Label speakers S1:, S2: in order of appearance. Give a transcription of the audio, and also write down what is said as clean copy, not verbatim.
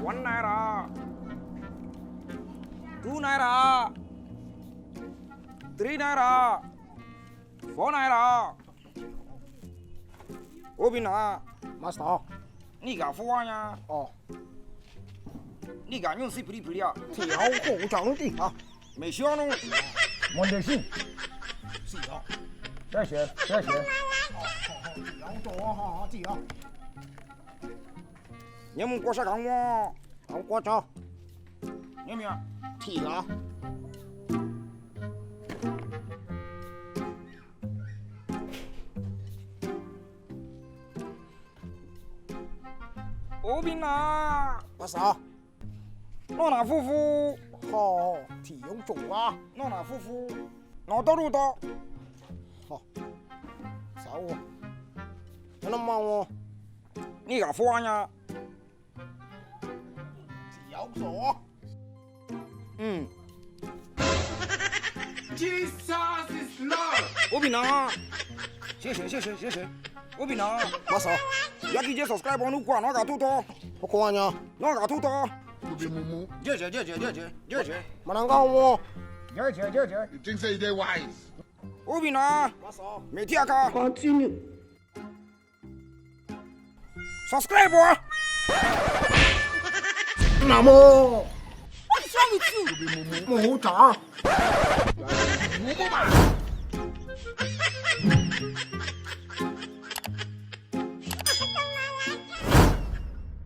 S1: 1 naira, 2 naira, 3 naira, 4 naira. Obina,
S2: Master.
S1: ni ga fuanya,
S2: 哦，
S1: ni ga nyun si pili ya.
S2: 条后长的啊，
S1: 没想弄，
S2: 没得信。
S3: 是啊，
S2: 谢谢谢谢。
S3: 条多哈，是啊，
S1: 你们过啥干我？
S2: 好过着，
S1: 你们
S2: 铁啊，
S1: Obina,
S2: 不少，
S1: 弄哪夫妇，
S2: 好铁用做啊，
S1: 弄哪夫妇，弄到路到，
S2: 好，少我，不能忙我，
S1: 你ga fuanya，
S2: 条做，
S1: 嗯
S4: Jesus is Lord.，Obina，
S1: 谢谢，Obina，
S2: 不少，
S1: 要给这 subscribe 帮你关那个土豆，
S2: 不管呢，
S1: 那个土豆，
S4: To be mumu.
S1: 谢，
S2: 没能干我，
S1: 谢，
S4: You think say they wise?
S1: Obina，
S2: 不少，
S1: 每天看
S5: Continue.
S1: subscribe 我。
S2: 那么
S5: What's wrong with you?
S4: To be mumu.
S2: 母长。
S4: Mumu man.